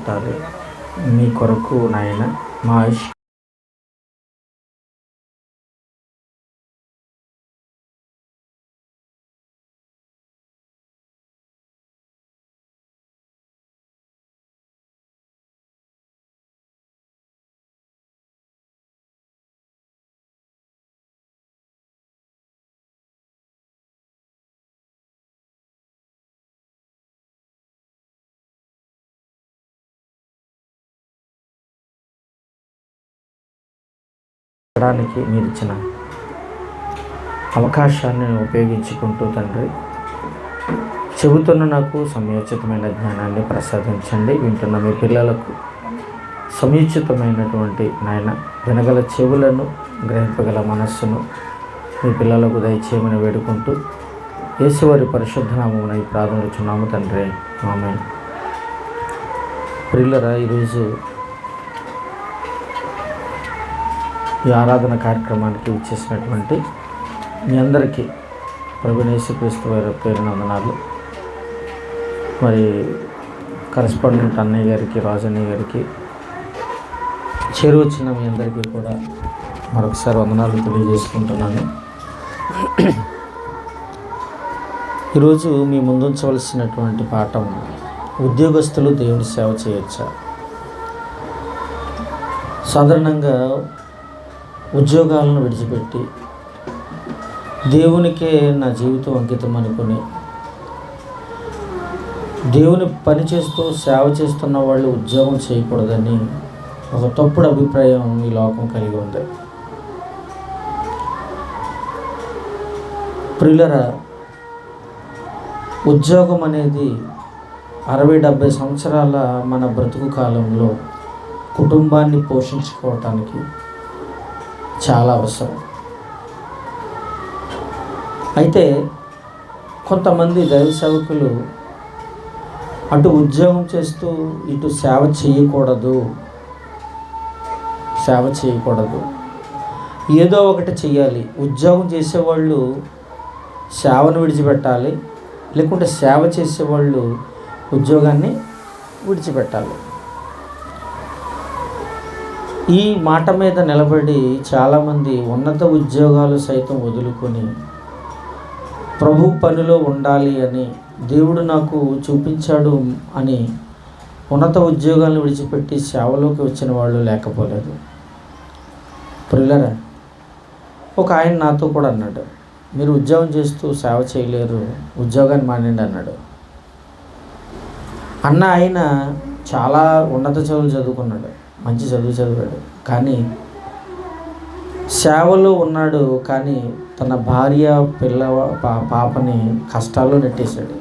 పెట్టాలి. మీ కొరకు నాయన మా ఇష్టడానికి మీరు ఇచ్చిన అవకాశాన్ని ఉపయోగించుకుంటూ తండ్రి, చెబుతున్న నాకు సమయోచితమైన జ్ఞానాన్ని ప్రసాదించండి. వింటున్న మీ పిల్లలకు సమయోచితమైనటువంటి నాయన వినగల చెవులను, గ్రహింపగల మనస్సును మీ పిల్లలకు దయచేయమని వేడుకుంటూ యేసువారి పరిశుద్ధ నామమున ఈ ప్రార్థించున్నాము తండ్రి, ఆమేన్. ప్రియులారా, ఈరోజు ఈ ఆరాధన కార్యక్రమానికి ఇచ్చేసినటువంటి మీ అందరికీ ప్రభువైన యేసుక్రీస్తు వారి పేరున వందనాలు. మరి కరెస్పాండెంట్ అన్నయ్య గారికి, రాజన్నయ్య గారికి, చేరువచ్చిన మీ అందరికీ కూడా మరొకసారి వందనాలు తెలియజేసుకుంటున్నాను. ఈరోజు మీ ముందుంచవలసినటువంటి పాఠం, ఉద్యోగస్తులు దేవుని సేవ చేయొచ్చా. సాధారణంగా ఉద్యోగాలను విడిచిపెట్టి దేవునికే నా జీవితం అంకితం అనుకుని దేవుని పని చేస్తూ సేవ చేస్తున్న వాళ్ళు ఉద్యోగం చేయకూడదని ఒక తప్పుడు అభిప్రాయం ఈ లోకం కలిగి ఉంది. ప్రియులారా, ఉద్యోగం అనేది 60-70 సంవత్సరాల మన బ్రతుకు కాలంలో కుటుంబాన్ని పోషించుకోవటానికి చాలా అవసరం. అయితే కొంతమంది దైవ సేవకులు అటు ఉద్యోగం చేస్తూ ఇటు సేవ చేయకూడదు, ఏదో ఒకటి చెయ్యాలి. ఉద్యోగం చేసేవాళ్ళు సేవను విడిచిపెట్టాలి, లేకుంటే సేవ చేసేవాళ్ళు ఉద్యోగాన్ని విడిచిపెట్టాలి. ఈ మాట మీద నిలబడి చాలామంది ఉన్నత ఉద్యోగాలు సైతం వదులుకొని ప్రభు పనిలో ఉండాలి అని, దేవుడు నాకు చూపించాడు అని ఉన్నత ఉద్యోగాలను విడిచిపెట్టి సేవలోకి వచ్చిన వాళ్ళు లేకపోలేదు. ప్రియులారా, ఒక ఆయన నాతో కూడా అన్నాడు, మీరు ఉద్యోగం చేస్తూ సేవ చేయలేరు, ఉద్యోగాన్ని మానేయండి అన్నాడు. అన్న ఆయన చాలా ఉన్నత చదువులు చదువుకున్నాడు, మంచి చదివాడు, కానీ సేవలో ఉన్నాడు. కానీ తన భార్య, పాపని కష్టాల్లో నెట్టేశాడు.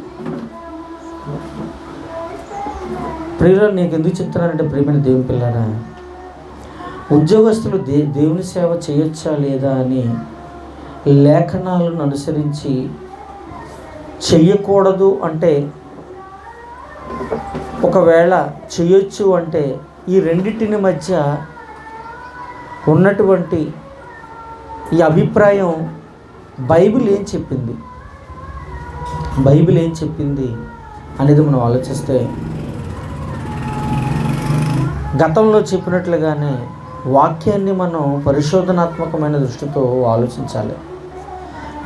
ప్రియులు, నీకు ఎందుకు చెప్తున్నానంటే, ప్రియమైన దేవుని పిల్లరా, ఉద్యోగస్తులు దేవుని సేవ చేయొచ్చా లేదా అని లేఖనాలను అనుసరించి చెయ్యకూడదు అంటే, ఒకవేళ చేయొచ్చు అంటే, ఈ రెండింటిని మధ్య ఉన్నటువంటి ఈ అభిప్రాయం బైబిల్ ఏం చెప్పింది అనేది మనం ఆలోచిస్తే, గతంలో చెప్పినట్లుగానే వాక్యాన్ని మనం పరిశోధనాత్మకమైన దృష్టితో ఆలోచించాలి.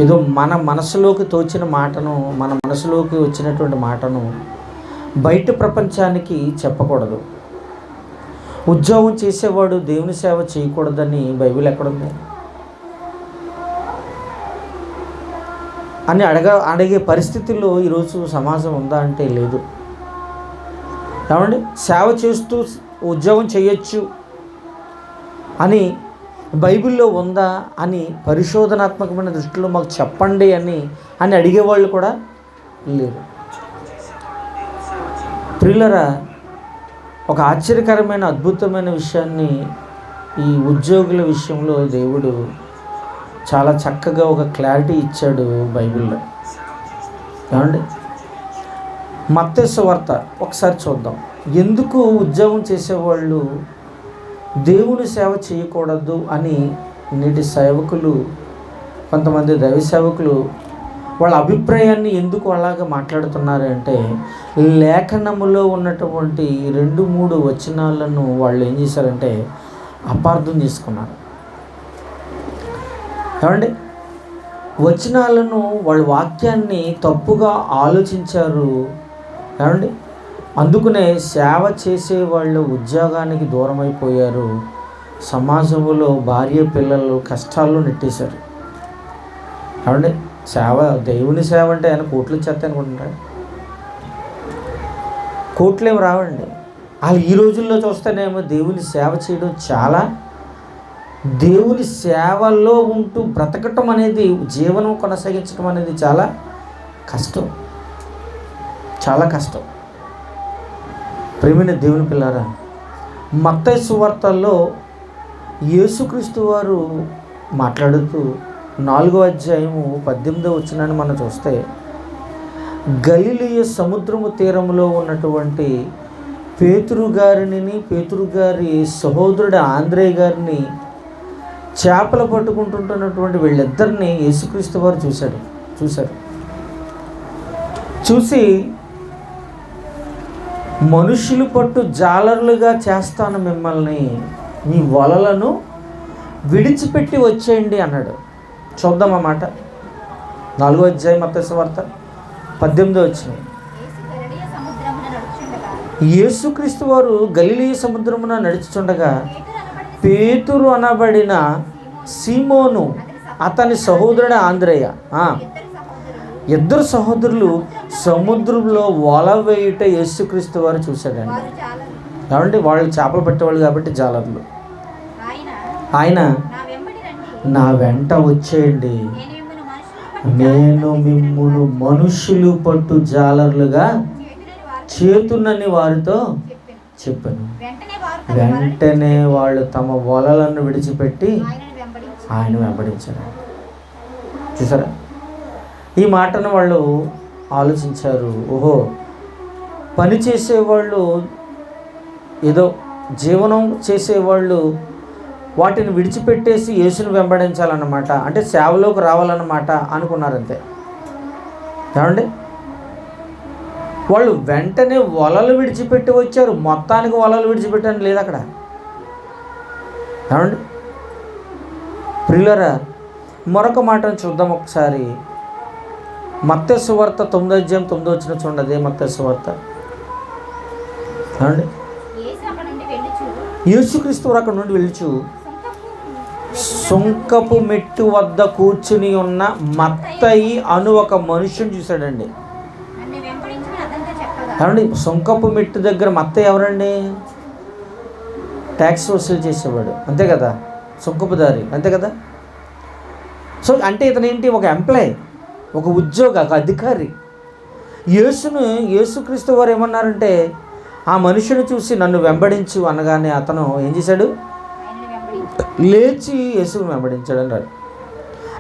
ఏదో మన మనసులోకి తోచిన మాటను, మన మనసులోకి వచ్చినటువంటి మాటను బయట ప్రపంచానికి చెప్పకూడదు. ఉద్యోగం చేసేవాడు దేవుని సేవ చేయకూడదని బైబిల్ ఎక్కడుంది అని అడిగే పరిస్థితుల్లో ఈరోజు సమాజం ఉందా అంటే లేదు. ఏమండి, సేవ చేస్తూ ఉద్యోగం చేయొచ్చు అని బైబిల్లో ఉందా అని పరిశోధనాత్మకమైన దృష్టిలో మాకు చెప్పండి అని అడిగేవాళ్ళు కూడా లేరు. ప్రియులారా, ఒక ఆశ్చర్యకరమైన అద్భుతమైన విషయాన్ని ఈ ఉద్యోగుల విషయంలో దేవుడు చాలా చక్కగా ఒక క్లారిటీ ఇచ్చాడు బైబిల్లో. ఏమండి, మత్తయి సువార్త ఒకసారి చూద్దాం. ఎందుకు ఉద్యోగం చేసేవాళ్ళు దేవుని సేవ చేయకూడదు అని నేటి సేవకులు, కొంతమంది దైవ సేవకులు వాళ్ళ అభిప్రాయాన్ని ఎందుకు అలాగ మాట్లాడుతున్నారు అంటే, లేఖనములో ఉన్నటువంటి 2-3 వచనాలను వాళ్ళు ఏం చేశారంటే అపార్థం చేసుకున్నారు. ఏమండి, వచనాలను వాళ్ళ వాక్యాన్ని తప్పుగా ఆలోచించారు. ఏమండి, అందుకనే సేవ చేసే వాళ్ళు ఉద్యోగానికి దూరం అయిపోయారు. సమాజంలో భార్య పిల్లలు కష్టాల్లో నెట్టేశారు. ఏమండి, సేవ, దేవుని సేవ అంటే ఆయన కోట్లు ఇచ్చేస్తే అనుకుంటున్నాడు. కోట్లు ఏమి రావండి. వాళ్ళు ఈ రోజుల్లో చూస్తేనేమో దేవుని సేవ చేయడం చాలా, దేవుని సేవలో ఉంటూ బ్రతకటం అనేది, జీవనం కొనసాగించడం అనేది చాలా కష్టం, చాలా కష్టం. ప్రియమైన దేవుని పిల్లారా, మత్తయి సువార్తల్లో యేసుక్రీస్తు వారు మాట్లాడుతూ 4వ అధ్యాయము 18వ వచనాన్ని మనం చూస్తే, గలిలయ సముద్రము తీరంలో ఉన్నటువంటి పేతురు గారి సహోదరుడు ఆంద్రేయ గారిని చేపలు పట్టుకుంటుంటున్నటువంటి వీళ్ళిద్దరిని యేసుక్రీస్తు వారు చూశారు. చూసి, మనుషులు పట్టు జాలర్లుగా చేస్తాను మిమ్మల్ని, మీ వలలను విడిచిపెట్టి వచ్చేయండి అన్నాడు. చూద్దాం ఆ మాట. 4వ అధ్యాయం మత్తయి సువార్త 18వ వచనం. యేసుక్రీస్తు వారు గలిలయ సముద్రమున నడుచుచుండగా పేతురు అనబడిన సీమోను, అతని సహోదరుడు ఆంద్రేయ, ఇద్దరు సహోదరులు సముద్రంలో వల వేయుట యేసుక్రీస్తు వారు చూశాడండి. కాబట్టి వాళ్ళు చేపలు పట్టేవాళ్ళు కాబట్టి జాలర్లు. ఆయన, నా వెంట వచ్చేయండి, నేను మిమ్మును మనుషులు పట్టు జాలర్లుగా చేతునని వారితో చెప్పాను. వెంటనే వాళ్ళు తమ వలలను విడిచిపెట్టి ఆయన వెంబడించారు. చూసారా, ఈ మాటను వాళ్ళు ఆలోచించారు. ఓహో, పని చేసేవాళ్ళు, ఏదో జీవనం చేసేవాళ్ళు వాటిని విడిచిపెట్టేసి యేసును వెంబడించాలన్నమాట, అంటే సేవలోకి రావాలన్నమాట అనుకున్నారంతే. ఏమండి, వాళ్ళు వెంటనే వలలు విడిచిపెట్టి వచ్చారు. మొత్తానికి వలలు విడిచిపెట్టని లేదు అక్కడ. ఏమండి ప్రియులారా, మరొక మాటను చూద్దాం ఒకసారి. మత్తయి సువార్త 9వ అధ్యాయం 9వ వచనం చూడండి. అదే మత్తయి సువార్త. ఏమండి, యేసుక్రీస్తు వారు అక్కడ నుండి వెళ్ళుచు సుంకపు మెట్టు వద్ద కూర్చుని ఉన్న మత్తయి అను ఒక మనుషుని చూశాడండి. ఏమండి, సుంకపు మెట్టు దగ్గర మత్తయి ఎవరండి? ట్యాక్స్ వసూలు చేసేవాడు, అంతే కదా, సుంకపు దారి, అంతే కదా. సో అంటే ఇతను ఏంటి? ఒక ఎంప్లాయ్, ఒక ఉద్యోగ, ఒక అధికారి. యేసుక్రీస్తు వారు ఏమన్నారంటే, ఆ మనుషుని చూసి నన్ను వెంబడించు అనగానే అతను ఏం చేశాడు? లేచి యేసును వెంబడించాడు అన్నాడు.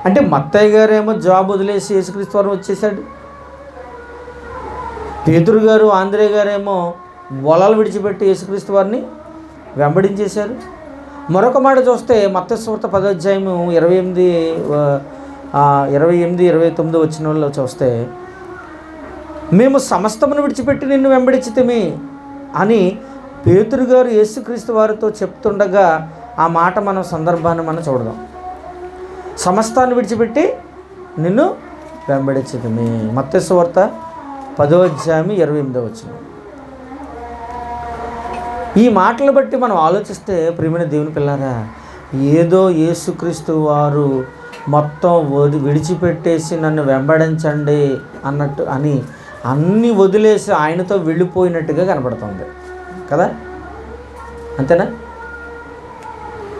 అంటే మత్తయ్య గారేమో జాబ్ వదిలేసి యేసుక్రీస్తు వారు వచ్చేసాడు. పేతురు గారు, ఆంద్రేయ గారేమో వలలు విడిచిపెట్టి యేసుక్రీస్తు వారిని వెంబడించేశారు. మరొక మాట చూస్తే మత్తయి సువార్త 10వ అధ్యాయము 28-29 వచనాల్లో చూస్తే, మేము సమస్తమును విడిచిపెట్టి నిన్ను వెంబడించితిమి అని పేతురు గారు యేసుక్రీస్తు వారితో చెప్తుండగా ఆ మాట మనం సందర్భాన్ని మనం చూడదాం. సమస్తాన్ని విడిచిపెట్టి నిన్ను వెంబడించితిమి. మత్తయి సువార్త 10వ అధ్యాయం 28వ వచనం. ఈ మాటలు బట్టి మనం ఆలోచిస్తే ప్రియమైన దేవుని పిల్లారా, ఏదో యేసుక్రీస్తు వారు మొత్తం విడిచిపెట్టేసి నన్ను వెంబడించండి అన్నట్టు అని అన్నీ వదిలేసి ఆయనతో వెళ్ళిపోయినట్టుగా కనపడుతుంది కదా, అంతేనా?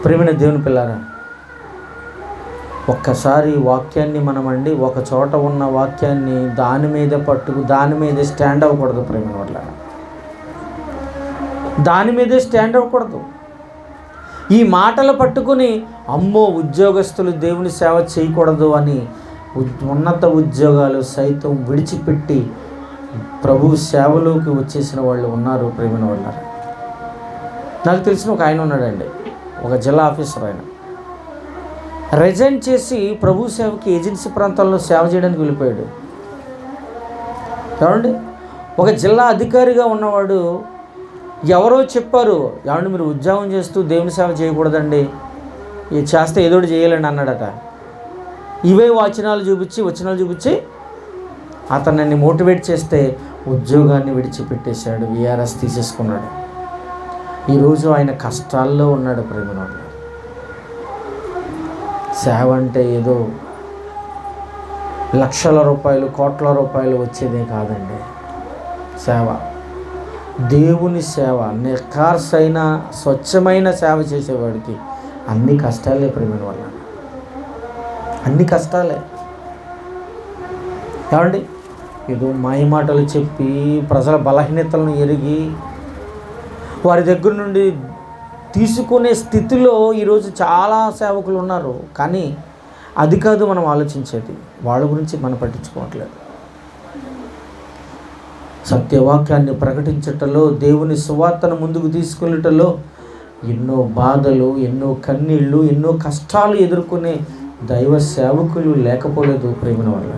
ప్రియమైన దేవుని పిల్లారా, ఒక్కసారి వాక్యాన్ని మనమండి, ఒక చోట ఉన్న వాక్యాన్ని దాని మీదే స్టాండ్ అవ్వకూడదు. ప్రియమైన వాళ్ళారా, దాని మీదే స్టాండ్ అవ్వకూడదు. ఈ మాటలు పట్టుకుని అమ్మో ఉద్యోగస్తులు దేవుని సేవ చేయకూడదు అని ఉన్నత ఉద్యోగాలు సైతం విడిచిపెట్టి ప్రభు సేవలోకి వచ్చేసిన వాళ్ళు ఉన్నారు. ప్రియమైన వాళ్ళారా, నాకు తెలిసిన ఒక ఆయన ఉన్నాడండి, ఒక జిల్లా ఆఫీసర్. రిజైన్ చేసి ప్రభు సేవకి ఏజెన్సీ ప్రాంతాల్లో సేవ చేయడానికి వెళ్ళిపోయాడు. ఏమండి, ఒక జిల్లా అధికారిగా ఉన్నవాడు ఎవరో చెప్పారు, ఏమండి మీరు ఉద్యోగం చేస్తూ దేవుని సేవ చేయకూడదండి, ఇది చేస్తే ఏదోటి చేయాలండి అన్నాడట. ఇవే వచనాలు చూపించి అతన్ని మోటివేట్ చేస్తే ఉద్యోగాన్ని విడిచిపెట్టేశాడు, విఆర్ఎస్ తీసేసుకున్నాడు. ఈరోజు ఆయన కష్టాల్లో ఉన్నాడు. ప్రేమనోడు, సేవ అంటే ఏదో లక్షల రూపాయలు కోట్ల రూపాయలు వచ్చేదే కాదండి. సేవ దేవుని సేవ, నిర్కార్సైన స్వచ్ఛమైన సేవ చేసేవాడికి అన్ని కష్టాలే. ప్రేమను వల్ల అన్ని కష్టాలే. ఏమండి, ఏదో మాయ మాటలు చెప్పి ప్రజల బలహీనతలను ఎరిగి వారి దగ్గర నుండి తీసుకునే స్థితిలో ఈరోజు చాలా సేవకులు ఉన్నారు. కానీ అది కాదు మనం ఆలోచించేది, వాళ్ళ గురించి మనం పట్టించుకోవట్లేదు. సత్యవాక్యాన్ని ప్రకటించటంలో, దేవుని సువార్తను ముందుకు తీసుకెళ్ళటంలో ఎన్నో బాధలు, ఎన్నో కన్నీళ్ళు, ఎన్నో కష్టాలు ఎదుర్కొనే దైవ సేవకులు లేకపోలేదు. ప్రేమన వల్ల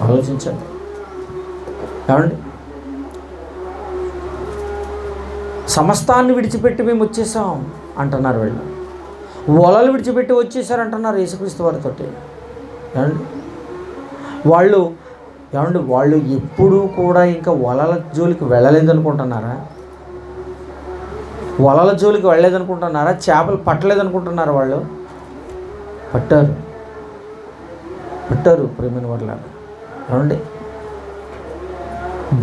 ఆలోచించండి. ఏమండి, సమస్తాన్ని విడిచిపెట్టి మేము వచ్చేసాం అంటున్నారు వీళ్ళు. వలలు విడిచిపెట్టి వచ్చేసారంటున్నారు యేసుక్రీస్తు వారితో. ఏమండి, వాళ్ళు ఎప్పుడూ కూడా ఇంకా వలల జోలికి వెళ్ళలేదనుకుంటున్నారా? వలల జోలికి వెళ్ళలేదనుకుంటున్నారా? చేపలు పట్టలేదనుకుంటున్నారా? వాళ్ళు పట్టారు ప్రేమైన వాళ్ళ. ఏమండి,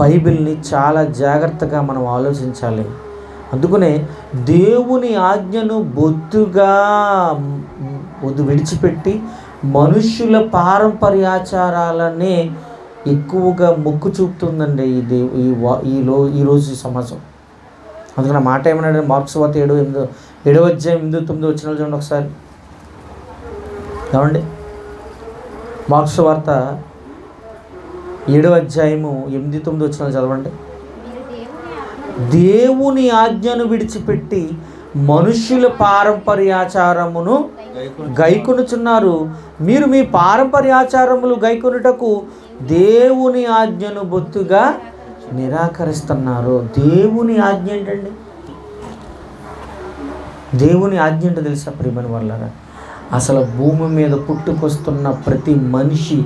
బైబిల్ని చాలా జాగ్రత్తగా మనం ఆలోచించాలి. అందుకనే దేవుని ఆజ్ఞను బొత్తుగా విడిచిపెట్టి మనుష్యుల పారంపర్యాచారాలనే ఎక్కువగా మొక్కు చూపుతుందండి ఈరోజు సమాజం. అందుకని మాట ఏమన్నాడు? మార్క్స్ వార్త 7:8 చూడండి ఒకసారి. ఏమండి, మార్క్స్ వార్త 7:8-9 చదవండి. దేవుని ఆజ్ఞను విడిచిపెట్టి మనుష్యుల పారంపర్యాచారమును గైకొనుచున్నారు. మీరు మీ పారంపర్యాచారములు గైకొనుటకు దేవుని ఆజ్ఞను బొత్తుగా నిరాకరిస్తున్నారు. దేవుని ఆజ్ఞ ఏంటండి? దేవుని ఆజ్ఞ ఏంటో తెలుసా ప్రియమైన వాళ్ళారా? అసలు భూమి మీద పుట్టుకొస్తున్న ప్రతి మనిషి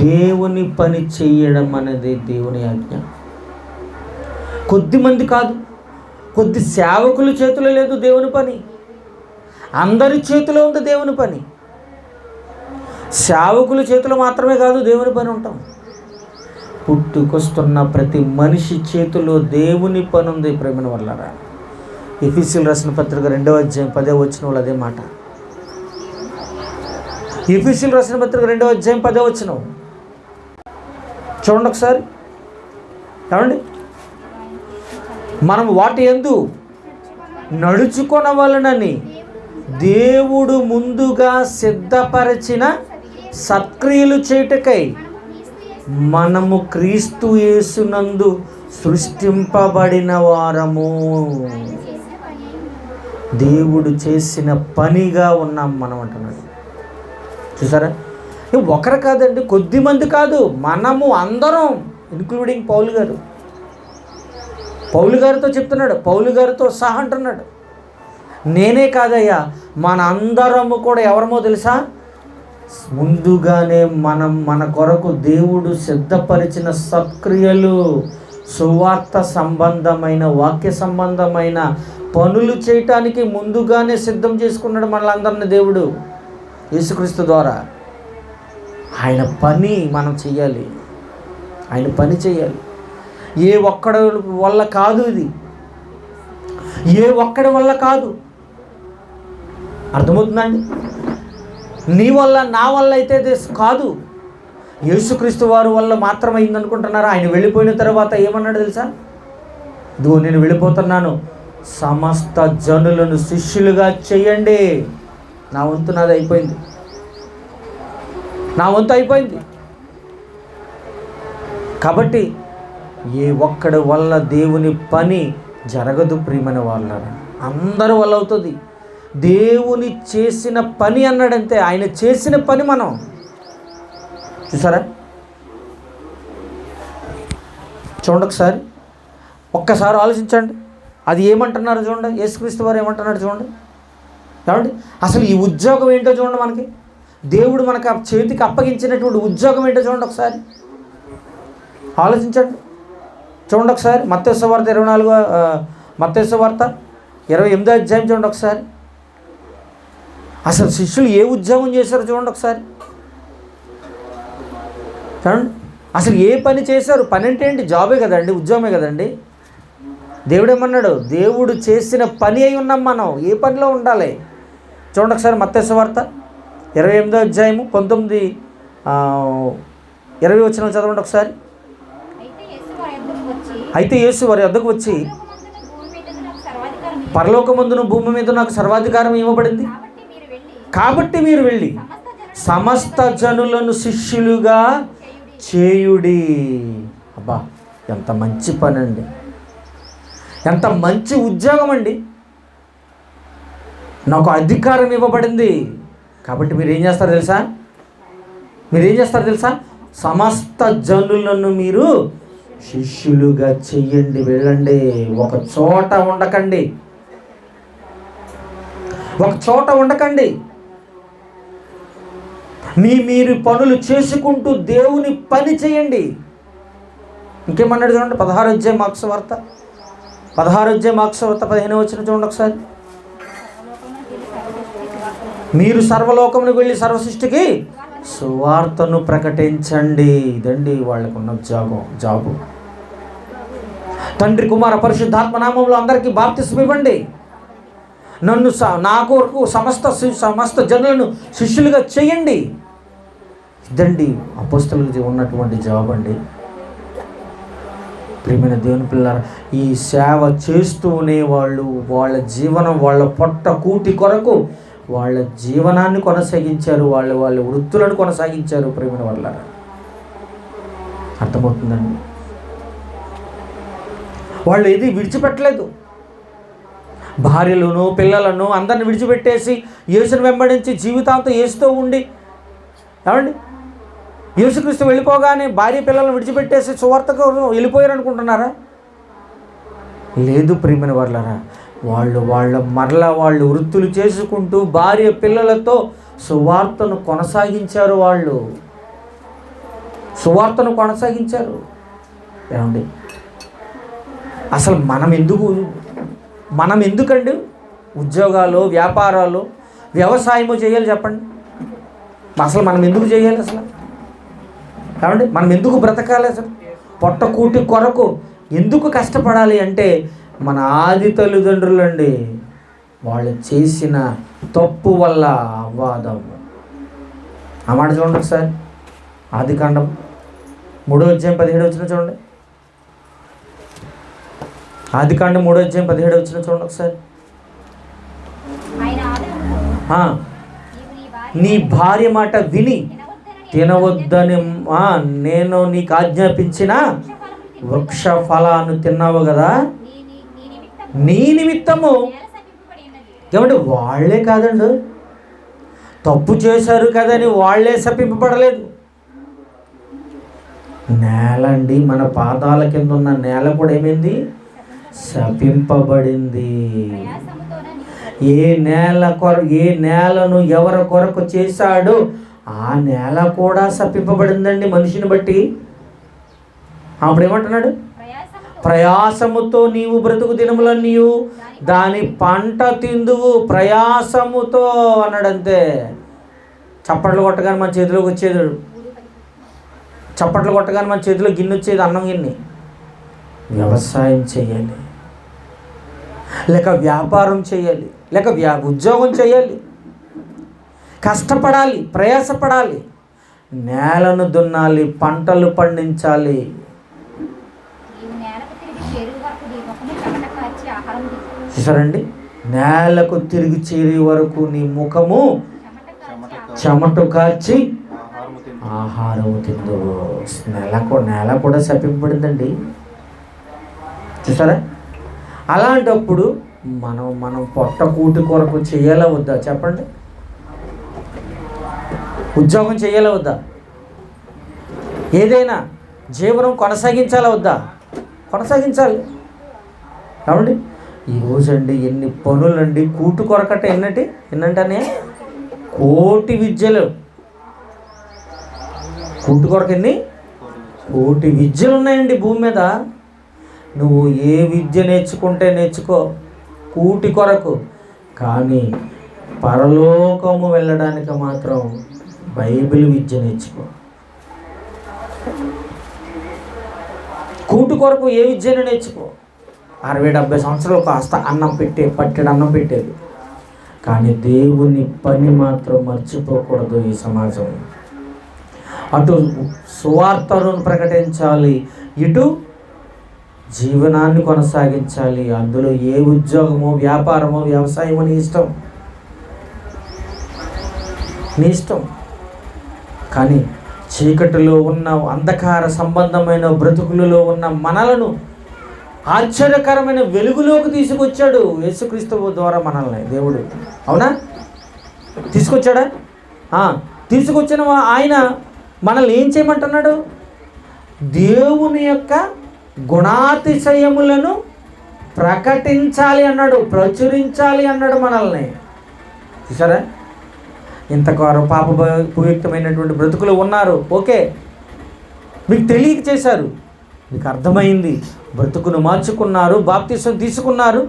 దేవుని పని చేయడం అనేది దేవుని ఆజ్ఞ. కొద్దిమంది కాదు, కొద్ది సేవకుల చేతిలో లేదు దేవుని పని, అందరి చేతిలో ఉంది దేవుని పని. సేవకుల చేతిలో మాత్రమే కాదు దేవుని పని ఉంటాం. పుట్టుకొస్తున్న ప్రతి మనిషి చేతిలో దేవుని పని ఉంది ప్రేమను వల్లరా. ఎఫెసీయులకు రాసిన పత్రిక 2:10 అదే మాట. ఎఫెసీయులకు రాసిన పత్రిక 2:10 చూడండి ఒకసారి. ఏమండి, మనం వాటి యందు నడుచుకొనవలెనని దేవుడు ముందుగా సిద్ధపరచిన సత్క్రియలు చేయుటకై మనము క్రీస్తు యేసునందు సృష్టింపబడిన వారము. దేవుడు చేసిన పనిగా ఉన్నాం మనం అంటున్నాడు. చూసారా, ఒకరు కాదండి, కొద్దిమంది కాదు, మనము అందరం, ఇంక్లూడింగ్ పౌలు గారితో చెప్తున్నాడు, పౌలు గారితో సహా అంటున్నాడు. నేనే కాదయ్యా, మన అందరము కూడా ఎవరమో తెలుసా? ముందుగానే మన కొరకు దేవుడు సిద్ధపరిచిన సత్క్రియలు, సువార్త సంబంధమైన, వాక్య సంబంధమైన పనులు చేయటానికి ముందుగానే సిద్ధం చేసుకున్నాడు మనలందరినీ దేవుడు యేసుక్రీస్తు ద్వారా. ఆయన పని మనం చెయ్యాలి, ఆయన పని చేయాలి. ఏ ఒక్కడి వల్ల కాదు, ఇది ఏ ఒక్కడి వల్ల కాదు. అర్థమవుతుందండి? నీ వల్ల, నా వల్ల అయితే కాదు, యేసుక్రీస్తు వారి వల్ల మాత్రమైంది అనుకుంటున్నారా? ఆయన వెళ్ళిపోయిన తర్వాత ఏమన్నాడు తెలుసా? ఇదిగో నేను వెళ్ళిపోతున్నాను, సమస్త జనులను శిష్యులుగా చేయండి. నా వంతు నాది అయిపోయింది, నా వంతు అయిపోయింది. కాబట్టి ఏ ఒక్కడి వల్ల దేవుని పని జరగదు ప్రియమైన వాళ్ళ, అందరి వల్ల అవుతుంది. దేవుని చేసిన పని అన్నాడంతే. ఆయన చేసిన పని మనం చూసారా? చూడండి ఒకసారి, ఒక్కసారి ఆలోచించండి. అది ఏమంటున్నారు చూడండి, యేసుక్రీస్తు వారు ఏమంటున్నాడు చూడండి. ఏమండి అసలు ఈ ఉద్యోగం ఏంటో చూడండి. మనకి దేవుడు మనకు చేతికి అప్పగించినటువంటి ఉద్యోగం ఏంటో చూడండి ఒకసారి, ఆలోచించండి. చూడండి ఒకసారి మత్తయి సువార్త 28వ అధ్యాయం చూడండి ఒకసారి. అసలు శిష్యులు ఏ ఉద్యోగం చేశారో చూడండి ఒకసారి. చూడండి అసలు ఏ పని చేశారు. పని అంటే ఏంటి? జాబే కదండి, ఉద్యోగమే కదండి. దేవుడు ఏమన్నాడు? దేవుడు చేసిన పని అయి ఉన్నాం మనం. ఏ పనిలో ఉండాలి చూడండి ఒకసారి. మత్తయి సువార్త 28వ అధ్యాయము 19-20 చదవండి ఒకసారి. అయితే యేసు వారి వద్దకు వచ్చి, పరలోకమందును భూమి మీద నాకు సర్వాధికారం ఇవ్వబడింది, కాబట్టి మీరు వెళ్ళి సమస్త జనులను శిష్యులుగా చేయుడి. అబ్బా, ఎంత మంచి పని అండి, ఎంత మంచి ఉద్యోగం అండి. నాకు అధికారం ఇవ్వబడింది, కాబట్టి మీరేం చేస్తారు తెలుసా? సమస్త జనులను మీరు శిష్యులుగా చెయ్యండి. వెళ్ళండి, ఒక చోట ఉండకండి. మీరు పనులు చేసుకుంటూ దేవుని పని చేయండి. ఇంకేమన్నాడు చూడండి. 16వ అధ్యాయం మార్కు వార్త 15వ వచనం చూడండి ఒకసారి. మీరు సర్వలోకమునకు వెళ్ళి సర్వసృష్టికి సువార్తను ప్రకటించండి. ఇదండి వాళ్ళకున్న జాబు. తండ్రి, కుమార, పరిశుద్ధాత్మ నామములో అందరికీ బాప్తిస్మం ఇవ్వండి. నన్ను నా కొరకు సమస్త జనులను శిష్యులుగా చేయండి. ఇదండి అపోస్తలులకు ఉన్నటువంటి జాబ్ అండి. ప్రియమైన దేవుని పిల్లలారా, ఈ సేవ చేస్తూనే వాళ్ళ జీవనం, వాళ్ళ పొట్ట కూటి కొరకు వాళ్ళ జీవనాన్ని కొనసాగించారు, వాళ్ళ వృత్తులను కొనసాగించారు. ప్రియమైన వాళ్ళారా, అర్థమవుతుందండి? వాళ్ళు ఏది విడిచిపెట్టలేదు. భార్యలను, పిల్లలను అందరిని విడిచిపెట్టేసి యేసుని వెంబడించి జీవితాంతం యేసుతో ఉండి, ఏమండి యేసుక్రీస్తు వెళ్ళిపోగానే భార్య పిల్లలను విడిచిపెట్టేసి సువార్తకు వెళ్ళిపోయారు అనుకుంటున్నారా? లేదు ప్రియమైన వాళ్ళారా, వాళ్ళు వృత్తులు చేసుకుంటూ భార్య పిల్లలతో సువార్తను కొనసాగించారు. ఏమండి అసలు మనం ఎందుకండి ఉద్యోగాలు, వ్యాపారాలు, వ్యవసాయము చేయాలి చెప్పండి? అసలు మనం ఎందుకు చేయాలి? కాబట్టి మనం ఎందుకు బ్రతకాలి? అసలు పొట్టకూటి కొరకు ఎందుకు కష్టపడాలి అంటే, మన ఆది తల్లిదండ్రులండి వాళ్ళు చేసిన తప్పు వల్ల అవ్వాదము. ఆ మాట చూడండి ఒకసారి. ఆదికాండం 3వ అధ్యాయం 17వ వచనం చూడండి. ఆదికాండం 3వ అధ్యాయం 17వ వచనం చూడండి ఒకసారి. నీ భార్య మాట విని తినవద్దని నేను నీకు ఆజ్ఞాపించిన వృక్ష ఫలాన్ని తిన్నావు కదా, నీ నిమిత్తము. ఏమంటే వాళ్ళే కాదండి, తప్పు చేశారు కదని వాళ్ళే శపింపబడలేదు. నేల అండి, మన పాదాల కింద ఉన్న నేల కూడా ఏమైంది? శపింపబడింది. ఏ నేలను ఎవరి కొరకు చేశాడో ఆ నేల కూడా శపింపబడిందండి మనిషిని బట్టి. అప్పుడు ఏమంటున్నాడు? ప్రయాసముతో నీవు బ్రతుకు దినములన్నీ దాని పంట తిందువు. ప్రయాసముతో అన్నాడంతే. చప్పట్లు కొట్టగానే మన చేతిలోకి వచ్చేది, చప్పట్లు కొట్టగానే మన చేతిలో గిన్నె వచ్చేది, అన్నం గిన్నె. వ్యవసాయం చేయాలి, లేక వ్యాపారం చేయాలి, లేక ఉద్యోగం చేయాలి, కష్టపడాలి, ప్రయాసపడాలి, నేలను దున్నాలి, పంటలు పండించాలి. చూసారండి, నేలకు తిరిగి చేరే వరకు నీ ముఖము చెమట కార్చి ఆహారము తిందు. నేల కూడా శపింపబడిందండి. చూసారా? అలాంటప్పుడు మనం పొట్ట కూటి కొరకు చేయాలా వద్దా చెప్పండి? ఉద్యోగం చేయాలా వద్దా? ఏదైనా జీవనం కొనసాగించాలా వద్దా? కొనసాగించాలి. కాబట్టి ఈరోజండి ఎన్ని పనులండి కూటు కొరకట ఎన్నంటనే కోటి విద్యలు. కూటు కొరకు కోటి విద్యలు ఉన్నాయండి భూమి మీద. నువ్వు ఏ విద్య నేర్చుకుంటే నేర్చుకో కూటి కొరకు, కానీ పరలోకము వెళ్ళడానికి మాత్రం బైబిల్ విద్య నేర్చుకో. కూటు కొరకు ఏ విద్యను నేర్చుకో. 60-70 సంవత్సరాలు కాస్త పట్టెడు అన్నం పెట్టేది, కానీ దేవుని పని మాత్రం మర్చిపోకూడదు. ఈ సమాజం అటు సువార్తను ప్రకటించాలి, ఇటు జీవనాన్ని కొనసాగించాలి. అందులో ఏ ఉద్యోగమో వ్యాపారమో వ్యవసాయమో నీ ఇష్టం. కానీ చీకటిలో ఉన్న అంధకార సంబంధమైన బ్రతుకులలో ఉన్న మనలను ఆశ్చర్యకరమైన వెలుగులోకి తీసుకొచ్చాడు యేసుక్రీస్తు ద్వారా మనల్ని దేవుడు. అవునా? తీసుకొచ్చాడా? తీసుకొచ్చిన ఆయన మనల్ని ఏం చేయమంటున్నాడు? దేవుని యొక్క గుణాతిశయములను ప్రకటించాలి అన్నాడు, ప్రచురించాలి అన్నాడు మనల్ని. చూసారా? ఇంతకారు పాపభూయుక్తమైనటువంటి బ్రతుకులు ఉన్నారు. ఓకే, మీకు తెలియక చేశారు, మీకు అర్థమైంది, బ్రతుకును మార్చుకున్నారు, బాప్తిసం తీసుకున్నారు.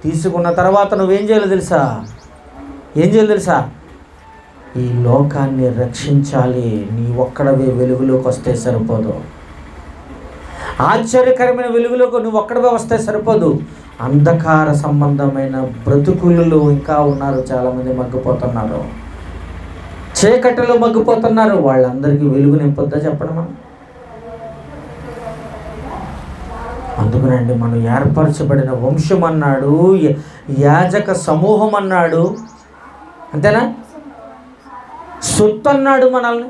తీసుకున్న తర్వాత నువ్వేం చేయాలో తెలుసా? ఈ లోకాన్ని రక్షించాలి. నీ ఒక్కడవే వెలుగులోకి వస్తే సరిపోదు. ఆశ్చర్యకరమైన వెలుగులోకి నువ్వు ఒక్కడవే వస్తే సరిపోదు. అంధకార సంబంధమైన బ్రతుకులలో ఇంకా ఉన్నారు, చాలామంది మగ్గిపోతున్నారు, చీకటిలో మగ్గిపోతున్నారు. వాళ్ళందరికీ వెలుగు నింపొద్దా చెప్పండి మనం? అందుకనండి మనం ఏర్పరచబడిన వంశం అన్నాడు, యాజక సమూహం అన్నాడు, అంతేనా? సొత్తు అన్నాడు మనల్ని.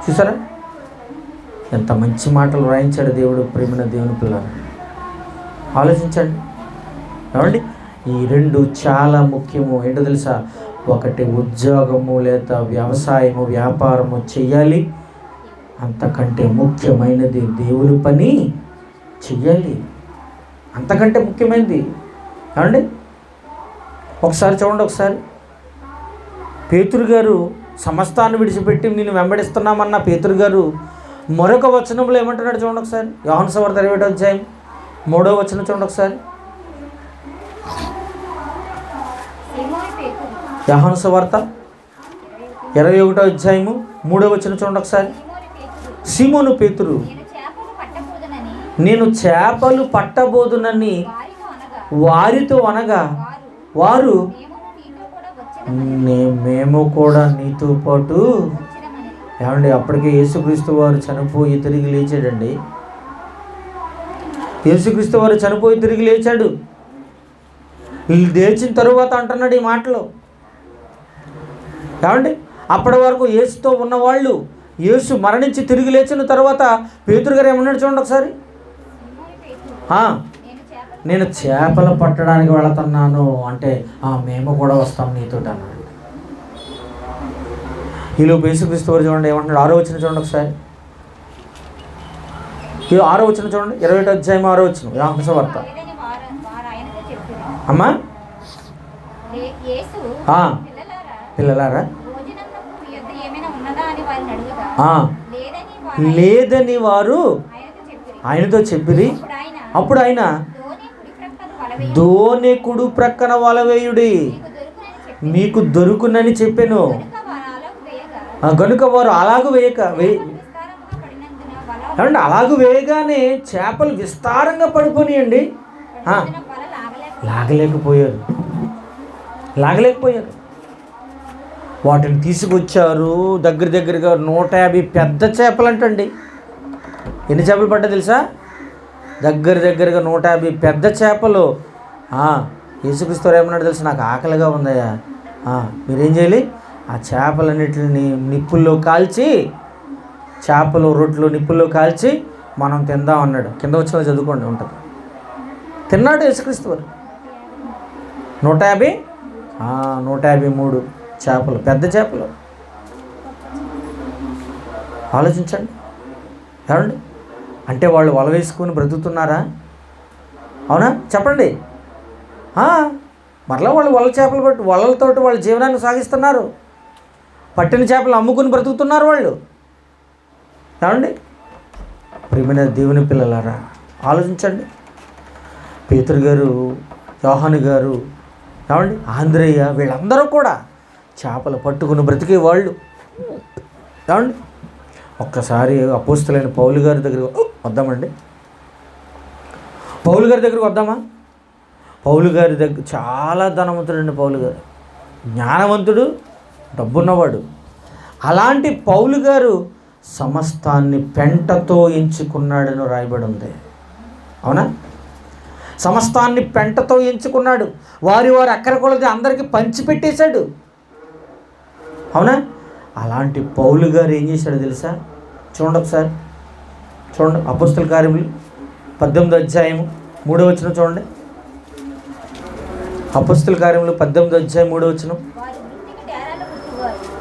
చూసారా ఎంత మంచి మాటలు రాయించాడు దేవుడు. ప్రేమైన దేవుని పిల్లలు ఆలోచించండి. ఏమండి, ఈ రెండు చాలా ముఖ్యము. ఏంటో తెలుసా? ఒకటి ఉద్యోగము లేదా వ్యవసాయము వ్యాపారము చెయ్యాలి, అంతకంటే ముఖ్యమైనది దేవుని పని చెయ్యాలి. అంతకంటే ముఖ్యమైనది. ఏమండి, ఒకసారి చూడండి. ఒకసారి పేతురు గారు సమస్తాన్ని విడిచిపెట్టి నేను వెంబడిస్తున్నామన్న పేతురు గారు మరొక వచనంలో ఏమంటున్నాడు చూడండి ఒకసారి. యోహాను సువార్త 21వ అధ్యాయం 3వ వచనం చూడండి ఒకసారి. యోహాను సువార్త 21వ అధ్యాయము 3వ వచనం చూడండి ఒకసారి. సీమోను పేతురు నేను చేపలు పట్టబోదునని వారితో అనగా వారు మేము కూడా నీతో పాటు. ఏమండి, అప్పటికే యేసుక్రీస్తు వారు చనిపోయి తిరిగి లేచాడండి. యేసుక్రీస్తు వారు చనిపోయి తిరిగి లేచాడు. లేచిన తరువాత అంటున్నాడు ఈ మాటలు. ఏమండి, అప్పటి వరకు యేసుతో ఉన్నవాళ్ళు యేసు మరణించి తిరిగి లేచిన తర్వాత పేతురు గారు ఏమన్నాడు చూడండి ఒకసారి. నేను చేపలు పట్టడానికి వెళుతున్నాను అంటే మేము కూడా వస్తాం నీతో అన్నాడు. ఈలోపు యేసుక్రీస్తు వారు చూడండి ఏమంటున్నాడు. 6వ వచనం చూడండి ఒకసారి. 6వ వచనం చూడండి. 21వ అధ్యాయం 6వ వచనం యోహాను సువార్త. అమ్మా పిల్లలారా లేదని వారు ఆయనతో చెప్పిరి. అప్పుడు ఆయన దోనె కుడి ప్రక్కన వలవేయుడి మీకు దొరుకునని చెప్పాను. గనుక వారు అలాగూ అలాగూ వేయగానే చేపలు విస్తారంగా పడిపోయాయండి. లాగలేకపోయారు. వాటిని తీసుకొచ్చారు. దగ్గరగా 150 పెద్ద చేపలు అంటండి. ఎన్ని చేపలు పడ్డా తెలుసా? దగ్గరగా 150 పెద్ద చేపలు. యేసుక్రీస్తు ఏమన్నాడు తెలుసా? నాకు ఆకలిగా ఉందయ్యా, మీరేం చేయాలి? ఆ చేపలన్నిటిని నిప్పుల్లో కాల్చి, చేపలు రొట్టెలు నిప్పుల్లో కాల్చి మనం తిందాం అన్నాడు. కింద వచ్చిన చదువుకోండి ఉంటుంది. తిన్నాడు యేసుక్రీస్తు వారు. 150 153 చేపలు, పెద్ద చేపలు. ఆలోచించండి. ఏమండి, అంటే వాళ్ళు వల వేసుకొని బ్రతుకుతున్నారా? అవునా? చెప్పండి. మరలా వాళ్ళు చేపలు పట్టి వలలతోటి వాళ్ళ జీవనాన్ని సాగిస్తున్నారు. పట్టిన చేపలు అమ్ముకుని బ్రతుకుతున్నారు వాళ్ళు. ఏమండి, ప్రియమైన దేవుని పిల్లలారా, ఆలోచించండి. పేతురు గారు, యోహాను గారు, ఏమండి, ఆంద్రేయ, వీళ్ళందరూ కూడా చేపలు పట్టుకుని బ్రతికే వాళ్ళు. ఏమండి, ఒక్కసారి అపోస్తలైన పౌలు గారి దగ్గరికి వద్దామండి. పౌలు గారి దగ్గరికి వద్దామా? పౌలు గారి దగ్గర చాలా ధనవంతుడండి పౌలు గారు, జ్ఞానవంతుడు, డబ్బున్నవాడు. అలాంటి పౌలు గారు సమస్తాన్ని పెంటతో ఎంచుకున్నాడని రాయబడి ఉంది. అవునా? సమస్తాన్ని పెంటతో ఎంచుకున్నాడు. వారి అక్కర కొలది అందరికీ పంచిపెట్టేశాడు. అవునా? అలాంటి పౌలు గారు ఏం చేశాడో తెలుసా? చూడండి ఒకసారి, చూడండి. అపోస్తల కార్యములు 18వ అధ్యాయము 3వ వచనం చూడండి. అపోస్తల కార్యములు 18వ అధ్యాయం 3వ వచనం.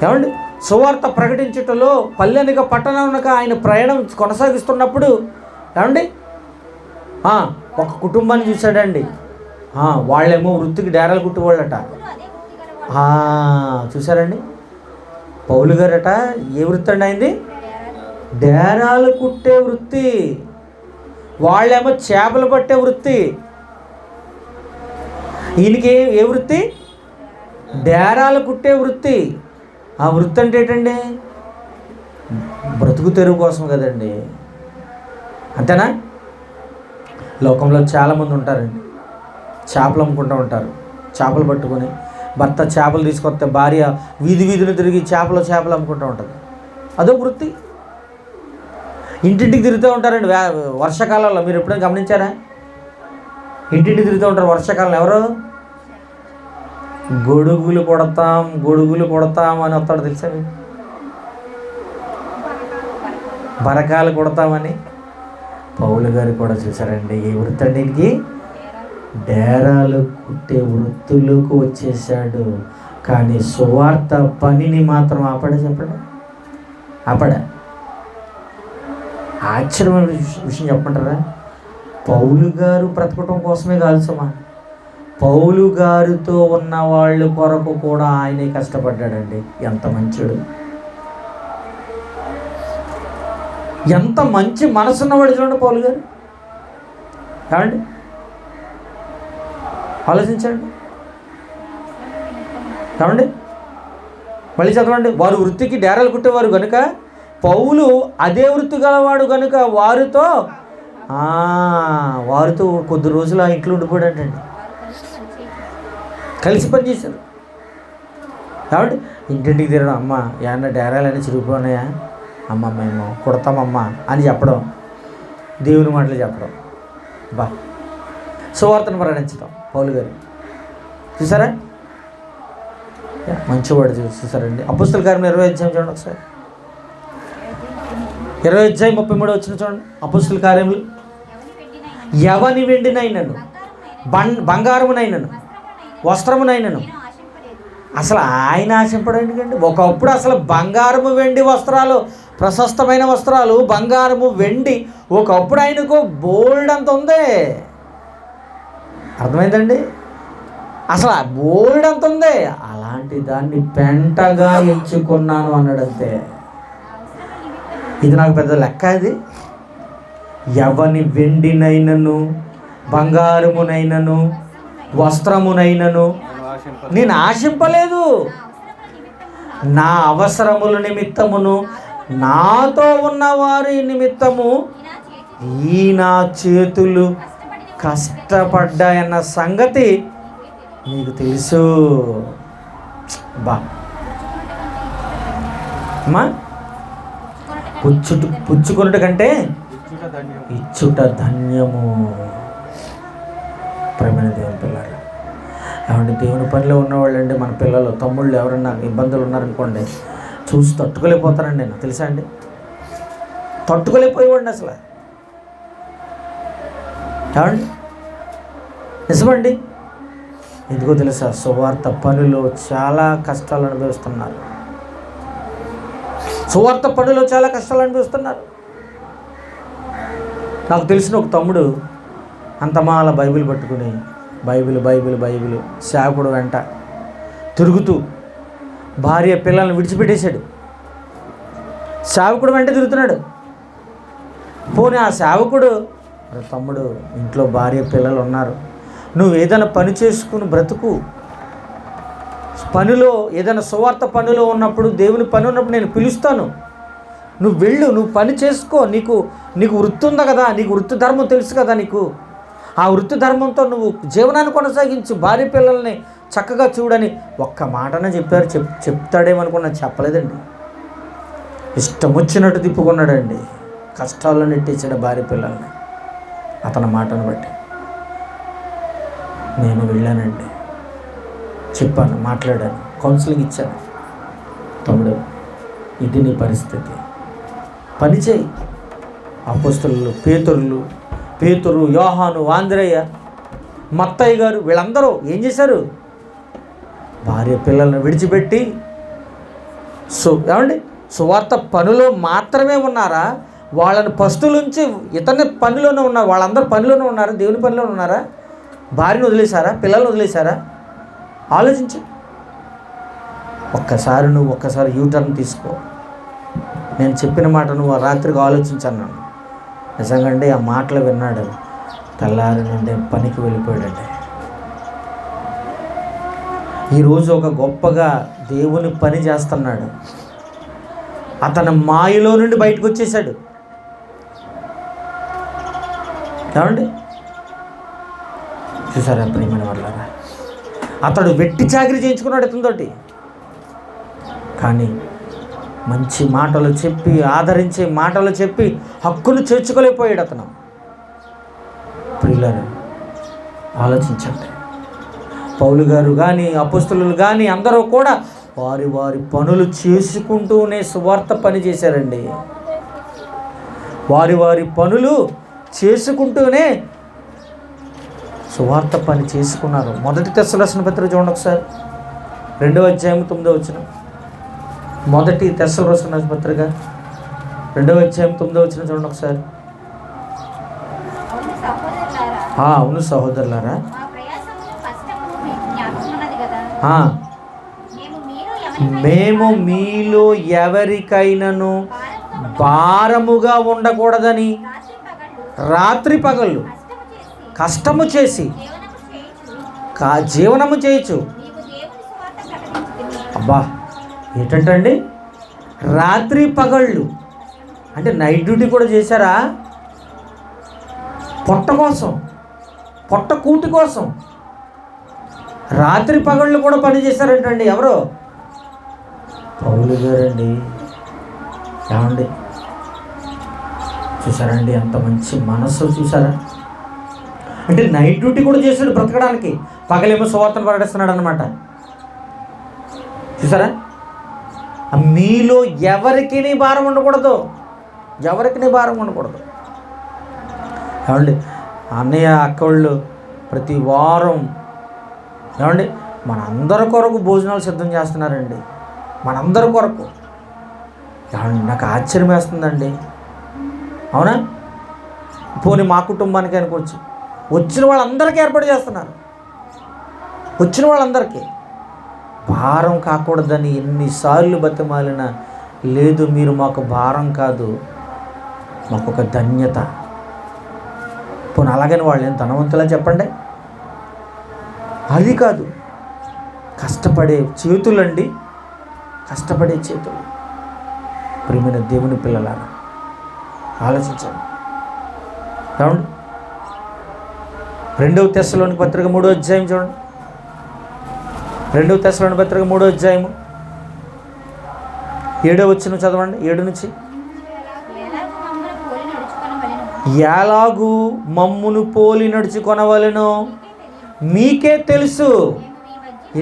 ఏమండి, సువార్త ప్రకటించుటలో పల్లెనిక పట్టణానిక ఆయన ప్రయాణం కొనసాగిస్తున్నప్పుడు ఏమండి ఒక కుటుంబాన్ని చూశాడండి. వాళ్ళేమో వృత్తికి డేరాలు కుట్టేవాళ్ళట. చూసారండి, పౌలు గారట ఏ వృత్తి అండి అయింది? డేరాలు కుట్టే వృత్తి. వాళ్ళేమో చేపలు పట్టే వృత్తి. ఈయనకి ఏ వృత్తి? డేరాలు కుట్టే వృత్తి. ఆ వృత్తి అంటే ఏంటండి? బ్రతుకు తెరువు కోసం కదండి. అంతేనా? లోకంలో చాలామంది ఉంటారండి, చేపలు అమ్ముకుంటూ ఉంటారు. చేపలు పట్టుకొని భర్త చేపలు తీసుకొస్తే భార్య వీధులు తిరిగి చేపలు అమ్ముకుంటూ ఉంటుంది. అదో వృత్తి. ఇంటింటికి తిరుగుతూ ఉంటారండి వర్షాకాలంలో. మీరు ఎప్పుడైనా గమనించారా? ఇంటింటికి తిరుగుతూ ఉంటారు వర్షాకాలంలో. ఎవరు? గొడుగులు కొడతాం అని వస్తాడు తెలుసా? బరకాలు కొడతామని. పౌలు గారు కూడా చూసారండి. ఏ వృత్తి అండి ఇంటికి? డేరాలు కుట్టే వృత్తులకు వచ్చేసాడు. కానీ సువార్త పనిని మాత్రం చెప్పండి. ఆశ్చర్యమైన విషయం చెప్పమంటారా? పౌలు గారు బ్రతకటం కోసమే కాదు సుమా, పౌలు గారితో ఉన్న వాళ్ళ కొరకు కూడా ఆయనే కష్టపడ్డాడండి. ఎంత మంచిడు, ఎంత మంచి మనసున్నవాడు చూడండి పౌలు గారు. ఏమండి, ఆలోచించండి. ఏమండి, మళ్ళీ చదవండి. వారు వృత్తికి డేరాలు కుట్టేవారు కనుక పౌలు అదే వృత్తి గలవాడు కనుక వారితో కొద్ది రోజులు ఆ ఇంట్లో ఉండిపోయాడండి. కలిసి పనిచేశారు. కాబట్టి ఇంటింటికి తిరగడం, అమ్మ ఏమన్నా డేరాలన్నీ చిరిగిపోయినాయా, అమ్మ మేము కుడతామమ్మా అని చెప్పడం, దేవుని మాటలు చెప్పడం, సువార్తను ప్రకటించడం. పౌలు గారు చూసారా? మంచివాడు. చూసారండి. అపోస్తల కార్యం 20వ అధ్యాయం చూడండి ఒకసారి. 20వ అధ్యాయం 33వ వచనం చూడండి. అపోస్తల కార్యములు. ఎవని వెండినైనను బంగారమునైనను వస్త్రమునైనను. అసలు ఆయన ఆశింపడం ఎందుకండి? ఒకప్పుడు అసలు బంగారము వెండి వస్త్రాలు, ప్రశస్తమైన వస్త్రాలు, బంగారము వెండి ఒకప్పుడు ఆయనకు బోల్డ్ అంత ఉంది. అర్థమైందండి? అసలు బోల్డ్ అంత ఉంది. అలాంటి దాన్ని పెంటగా ఎంచుకున్నాను అన్నాడంతే. ఇది నాకు పెద్ద లెక్క. ఇది ఎవని వెండినైనను బంగారమునైనను వస్త్రమునైనను నేను ఆశింపలేదు. నా అవసరముల నిమిత్తమును నాతో ఉన్న వారి నిమిత్తము ఈ నా చేతులు కష్టపడ్డాయన్న సంగతి నీకు తెలుసు. అమ్మా, పుచ్చుకొనుట కంటే ఇచ్చుట ధన్యము. ప్రేమైన దేవుని పిల్లలు, ఏమంటే దేవుని పనిలో ఉన్నవాళ్ళండి, మన పిల్లలు తమ్ముళ్ళు ఎవరన్నా ఇబ్బందులు ఉన్నారనుకోండి, చూసి తట్టుకోలేకపోతారండి. నాకు తెలుసా అండి, తట్టుకోలేకపోయేవాడిని అసలు. ఏమండి, నిజమండి. ఎందుకో తెలుసా, సువార్త పనిలో చాలా కష్టాలు అనుభవిస్తున్నారు. సువార్త పనిలో చాలా కష్టాలు అనుభవిస్తున్నారు. నాకు తెలిసిన ఒక తమ్ముడు అంతమాల బైబిల్ పట్టుకుని బైబిల్ సేవకుడు వెంట తిరుగుతూ భార్య పిల్లల్ని విడిచిపెట్టేశాడు. సేవకుడు వెంట తిరుగుతున్నాడు. పోనీ ఆ సేవకుడు, తమ్ముడు ఇంట్లో భార్య పిల్లలు ఉన్నారు, నువ్వు ఏదైనా పని చేసుకుని బ్రతుకు, పనిలో ఏదైనా సువార్త పనిలో ఉన్నప్పుడు, దేవుని పని ఉన్నప్పుడు నేను పిలుస్తాను, నువ్వు వెళ్ళు, నువ్వు పని చేసుకో, నీకు వృత్తి ఉందా కదా, నీకు వృత్తి ధర్మం తెలుసు కదా, నీకు ఆ వృత్తి ధర్మంతో నువ్వు జీవనాన్ని కొనసాగించు, భార్య పిల్లల్ని చక్కగా చూడని ఒక్క మాటనే చెప్పారు. చెప్తాడేమనుకున్నా, చెప్పలేదండి. ఇష్టం వచ్చినట్టు తిప్పుకున్నాడండి. కష్టాల్లో నెట్టేసాడు భార్య పిల్లల్ని అతని మాటను బట్టి. నేను వెళ్ళానండి, చెప్పాను, మాట్లాడాను, కౌన్సిలింగ్ ఇచ్చాను. తమ్ముడు, ఇది నీ పరిస్థితి, పని చేయి. అపోస్తలులు పేతురు, యోహాను, ఆంద్రేయ, మత్తయ్య గారు వీళ్ళందరూ ఏం చేశారు? భార్య పిల్లల్ని విడిచిపెట్టి ఏమండి సువార్త పనిలో మాత్రమే ఉన్నారా? వాళ్ళని పస్తులుంచి ఇతని పనిలోనే ఉన్నారు. వాళ్ళందరూ పనిలోనే ఉన్నారా? దేవుని పనిలోనే ఉన్నారా? భార్యను వదిలేశారా? పిల్లల్ని వదిలేశారా? ఆలోచించు. ఒక్కసారి యూటర్న్ తీసుకో. నేను చెప్పిన మాట నువ్వు రాత్రికి ఆలోచించన్నాను. నిజంగా అండి, ఆ మాటలు విన్నాడు. తెల్లారి నుండి పనికి వెళ్ళిపోయాడండి. ఈరోజు ఒక గొప్పగా దేవుని పని చేస్తున్నాడు. అతను మాయలో నుండి బయటకు వచ్చేసాడు. ఏమండి చూసారా ప్రియమైన వాళ్ళారా? అతడు వెట్టి చాకిరీ చేయించుకున్నాడు ఇతనితోటి. కానీ మంచి మాటలు చెప్పి, ఆదరించే మాటలు చెప్పి హక్కును చేర్చుకోలేకపోయాడు అతను. ప్రియులారా, ఆలోచించండి. పౌలు గారు కానీ, అపోస్తలులు కానీ అందరూ కూడా వారి పనులు చేసుకుంటూనే సువార్త పని చేశారండి. వారి పనులు చేసుకుంటూనే సువార్త పని చేసుకున్నారు. మొదటి తెస్సలోనికీయుల పత్రిక చూడండి ఒకసారి, 2వ అధ్యాయం 9వ వచనం. మొదటి తెస్సలోనికీయుల పత్రిక 2వ అధ్యాయం 9వ వచనం చూడండి ఒకసారి. అవును సహోదరులారా, మేము మీలో ఎవరికైనాను భారముగా ఉండకూడదని రాత్రి పగళ్ళు కష్టము చేసి జీవనము చేయొచ్చు. అబ్బా, ఏంటంటండి రాత్రి పగళ్ళు అంటే నైట్ డ్యూటీ కూడా చేశారా? పొట్ట కూటి కోసం రాత్రి పగళ్ళు కూడా పని చేశారంటండి. ఎవరు? పౌలు గారండి. ఏమండి చూసారండి ఎంత మంచి మనస్సు చూసారా? అంటే నైట్ డ్యూటీ కూడా చేశాడు బ్రతకడానికి, పగలేమో సువార్తను ప్రకటిస్తున్నాడు అనమాట. చూసారా? మీలో ఎవరికి భారం ఉండకూడదు, ఏమండి అన్నయ్య అక్కళ్ళు ప్రతి వారం ఏమండి మనందరి కొరకు భోజనాలు సిద్ధం చేస్తున్నారండి, మనందరి కొరకు. ఏమండి నాకు ఆశ్చర్యం వేస్తుందండి. అవునా? పోనీ మా కుటుంబానికి అనుకోవచ్చు, వచ్చిన వాళ్ళందరికీ ఏర్పాటు చేస్తున్నారు. వచ్చిన వాళ్ళందరికీ భారం కాకూడదని ఎన్నిసార్లు బతిమాలినా, లేదు మీరు మాకు భారం కాదు, మాకు ఒక ధన్యత. పోనీ అలాగని వాళ్ళు ఏం ధనవంతులా చెప్పండి? అది కాదు, కష్టపడే చేతులండి, కష్టపడే చేతులు. ప్రియమైన దేవుని పిల్లలారా ఆలోచించండి. చూడండి 2వ తెస్సలోనికీయుల పత్రిక 3వ అధ్యాయం చూడండి. 2వ తెస్సలోనికీయుల పత్రిక 3వ అధ్యాయం 7వ వచనం చదవండి. 7 నుంచి. ఎలాగూ మమ్మును పోలి నడుచుకొనవలెనో మీకే తెలుసు,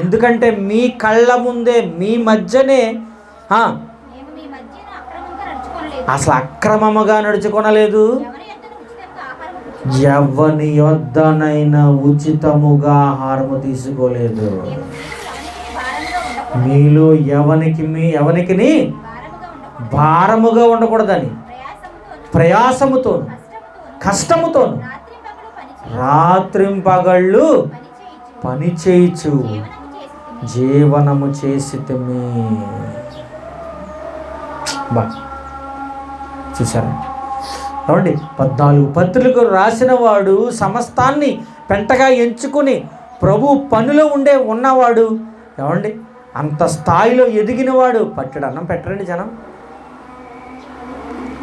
ఎందుకంటే మీ కళ్ళ ముందే మీ మధ్యనే అసలు అక్రమముగా నడుచుకొనలేదు. ఎవని యొద్దనైనా ఉచితముగా ఆహారము తీసుకోలేదు. మీలో ఎవనికి భారముగా ఉండకూడదని ప్రయాసముతోను కష్టముతోను రాత్రింపగళ్ళు పని చేయిచు జీవనము చేసితిమి. బా చూసారా ఏమండి, 14 పత్రికలు రాసిన వాడు సమస్తాన్ని పెంటగా ఎంచుకుని ప్రభు పనిలో ఉన్నవాడు ఏమండి, అంత స్థాయిలో ఎదిగినవాడు. పట్టెడు అన్నం పెట్టరండి జనం.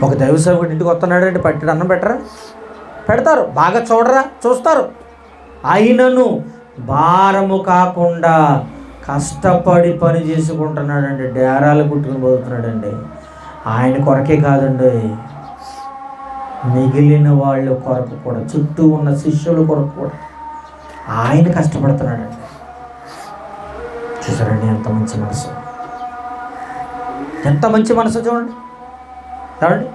ఒక దైవ సేవకుడు ఇంటికి వస్తున్నాడు అంటే పట్టెడు అన్నం పెట్టరా? పెడతారు. బాగా చూస్తారు. అయినను భారము కాకుండా కష్టపడి పని చేసుకుంటున్నాడండి. డేరాలు కుట్టుకుని పోతున్నాడండి. ఆయన కొరకే కాదండి, మిగిలిన వాళ్ళ కొరకు కూడా, చుట్టూ ఉన్న శిష్యుల కొరకు కూడా ఆయన కష్టపడుతున్నాడండి. చూసారండి ఎంత మంచి మనసు, ఎంత మంచి మనసు చూడండి. చూడండి,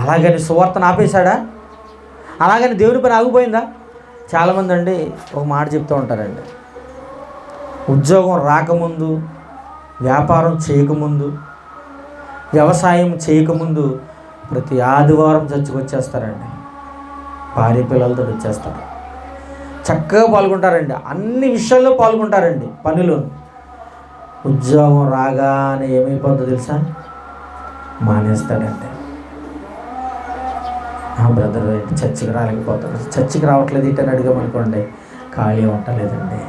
అలాగని సువార్తను ఆపేశాడా? అలాగని దేవుని పని ఆగిపోయిందా? చాలామంది అండి ఒక మాట చెప్తూ ఉంటారండి, ఉద్యోగం రాకముందు, వ్యాపారం చేయకముందు, వ్యవసాయం చేయకముందు ప్రతి ఆదివారం చర్చికి వచ్చేస్తారండి. భార్య పిల్లలతో వచ్చేస్తారు. చక్కగా పాల్గొంటారండి, అన్ని విషయాల్లో పాల్గొంటారండి. పనిలో ఉద్యోగం రాగానే ఏమైపోతుందో తెలుసా? మానేస్తాడండి. బ్రదర్ చర్చికి రాలేకపోతాడు, చర్చికి రావట్లేదు ఇటని అడిగామనుకోండి, ఖాళీ ఉండలేదండి.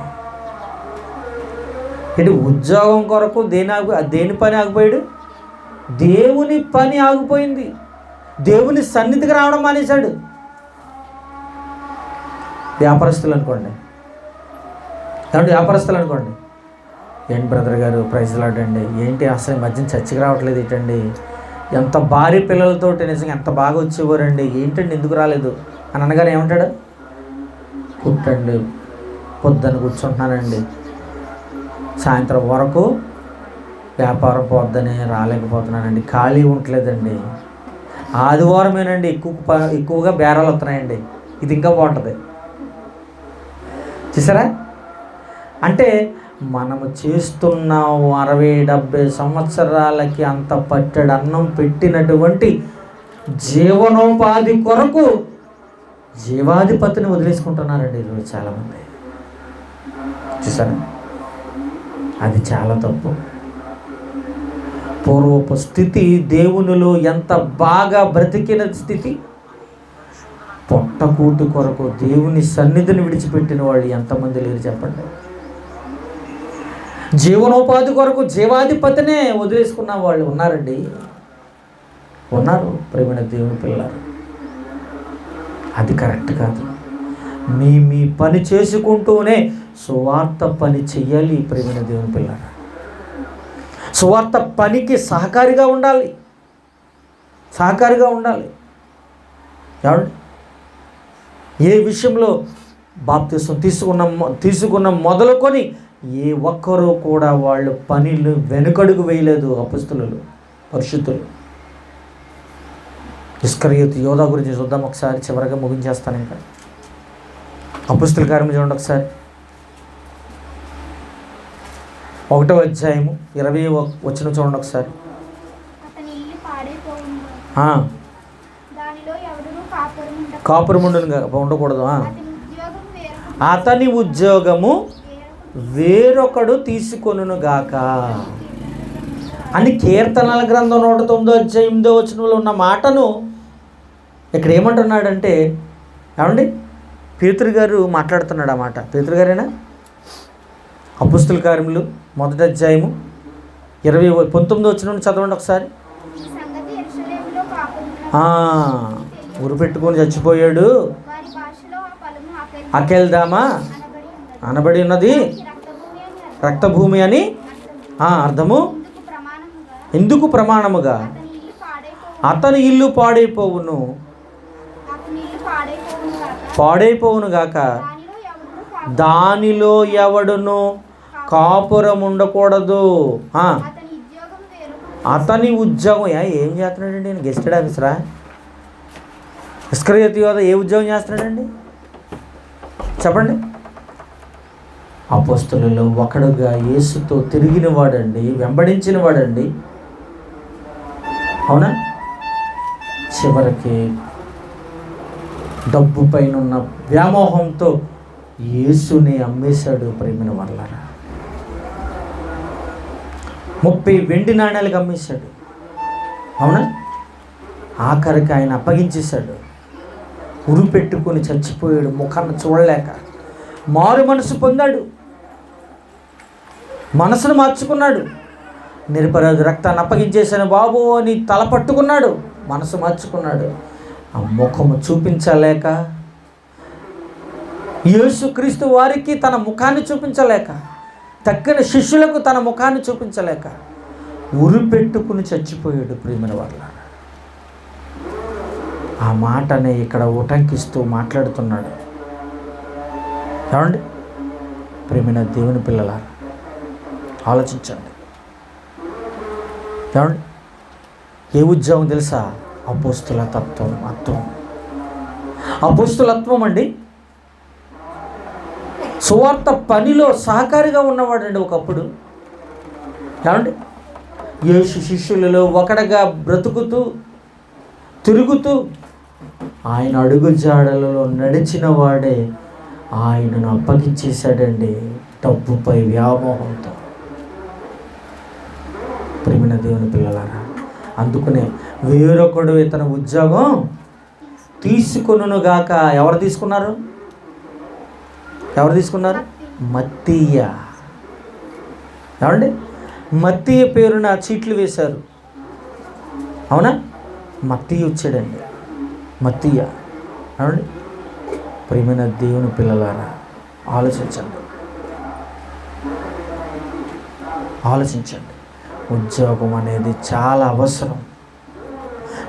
ఇటు ఉద్యోగం కొరకు దేని పని ఆగిపోయాడు? దేవుని పని ఆగిపోయింది. దేవుని సన్నిధికి రావడం మానేశాడు. వ్యాపారస్తులు అనుకోండి, ఏంటి బ్రదర్ గారు ప్రైజ్ లాడండి, ఏంటి అసలు ఈ మధ్యన చర్చికి రావట్లేదు ఏంటండి, ఎంత భారీ పిల్లలతో నిజంగా ఎంత బాగా వచ్చేవారండి, ఏంటండి ఎందుకు రాలేదు అని అనగానే ఏమంటాడు? పుట్టండి, పొద్దున్న కూర్చుంటున్నానండి, సాయంత్రం వరకు వ్యాపారం పోద్దని రాలేకపోతున్నానండి, ఖాళీ ఉండలేదండి, ఆదివారమేనండి ఎక్కువగా బేరాలు వస్తున్నాయండి, ఇది ఇంకా బాగుంటుంది. చూసారా? అంటే మనము చేస్తున్న 60-70 సంవత్సరాలకి అంత పట్టెడు అన్నం పెట్టినటువంటి జీవనోపాధి కొరకు జీవాధిపతిని వదిలేసుకుంటున్నారండి ఈరోజు చాలామంది. చూసారా? అది చాలా తప్పు. పూర్వపు స్థితి, దేవునిలో ఎంత బాగా బ్రతికిన స్థితి, పొట్టకూటి కొరకు దేవుని సన్నిధిని విడిచిపెట్టిన వాళ్ళు ఎంతమంది లేరు చెప్పండి. జీవనోపాధి కొరకు జీవాధిపతినే వదిలేసుకున్న వాళ్ళు ఉన్నారండి, ఉన్నారు ప్రేమైన దేవుని పిల్లలు. అది కరెక్ట్ కాదు. మీ పని చేసుకుంటూనే సువార్త పని చెయ్యాలి ప్రేమైన దేవుని పిల్లలు. సువార్త పనికి సహకారిగా ఉండాలి. ఏ విషయంలో బాప్తిసం తీసుకున్న మొదలుకొని ఏ ఒక్కరూ కూడా వాళ్ళు పనిలు వెనుకడుగు వేయలేదు. అపొస్తలులు, పరిశుద్ధులు. ఇస్కరియోతు యోధా గురించి చూద్దాం ఒకసారి, చివరిగా ముగించేస్తాను. ఇంకా అపొస్తల కార్యం చూడండి ఒకసారి, 1వ అధ్యాయము 20వ వచనం చూడండి ఒకసారి. కాపురముండుగా ఉండకూడదు, అతని ఉద్యోగము వేరొకడు తీసుకొనుగాక అని కీర్తనల గ్రంథం 109వ అధ్యాయం 8వ వచనంలో ఉన్న మాటను ఇక్కడ ఏమంటున్నాడంటే, ఏమండి పేతురు గారు మాట్లాడుతున్నాడు ఆ మాట. పేతురు గారేనా? అపొస్తల కార్యములు 1వ అధ్యాయము 19వ వచనం చదవండి ఒకసారి. ఉరి పెట్టుకొని చచ్చిపోయాడు, అకెల్దామా అనబడి ఉన్నది రక్తభూమి అని అర్థము. ఎందుకు ప్రమాణముగా? అతని ఇల్లు పాడైపోవును గాక దానిలో ఎవడును కాపురం ఉండకూడదు. అతని ఉద్యోగం ఏం చేస్తున్నాడండి? నేను గెస్టెడ్ ఆఫీసరా? ఇస్కరియోతు యోధ ఏ ఉద్యోగం చేస్తున్నాడండి చెప్పండి? అపోస్తలులలో ఒకడుగా యేసుతో తిరిగిన వాడండి, వెంబడించిన వాడండి. అవునా? చివరికి డబ్బు పైన ఉన్న వ్యామోహంతో యేసుని అమ్మేశాడు. ప్రేమిన వాళ్ళారా, 30 వెండి నాణ్యాలకు అమ్మేశాడు. అవునా? ఆఖరికి ఆయన అప్పగించేశాడు. ఉరి పెట్టుకొని చచ్చిపోయాడు, ముఖాన్ని చూడలేక. మారు మనసు పొందాడు, మనసును మార్చుకున్నాడు. నిరపరాధి రక్తాన్ని అప్పగించేశాను బాబు అని తల పట్టుకున్నాడు, మనసు మార్చుకున్నాడు. ఆ ముఖము చూపించలేక, యేసుక్రీస్తు వారికి తన ముఖాన్ని చూపించలేక, తక్కిన శిష్యులకు తన ముఖాన్ని చూపించలేక ఉరి పెట్టుకుని చచ్చిపోయాడు. ప్రియమైన వాళ్ళ, ఆ మాటనే ఇక్కడ ఉటంకిస్తూ మాట్లాడుతున్నాడు. ఏమండి? ప్రియమైన దేవుని పిల్లలారా, ఆలోచించండి. ఏమండి? ఏ ఉద్యోగం తెలుసా? అపోస్తులత్వం అండి. సువార్త పనిలో సహకారిగా ఉన్నవాడండి ఒకప్పుడు. ఏమండి? యేసు శిష్యులలో ఒకడుగా బ్రతుకుతూ తిరుగుతూ ఆయన అడుగు జాడలలో నడిచిన వాడే ఆయనను అప్పగించేశాడండి, డబ్బుపై వ్యామోహంతో. ప్రియమైన దేవుని పిల్లలారా, అందుకనే వేరొకడు ఇతని ఉద్యోగం తీసుకొనుగాక. ఎవరు తీసుకున్నారు? మత్తీయ. ఏమండి? మత్తీయ పేరున చీట్లు వేశారు. అవునా? మత్తీయ వచ్చాడండి, మత్తీయ. ఏమండి? ప్రియమైన దేవుని పిల్లలారా, ఆలోచించండి. ఉద్యోగం అనేది చాలా అవసరం.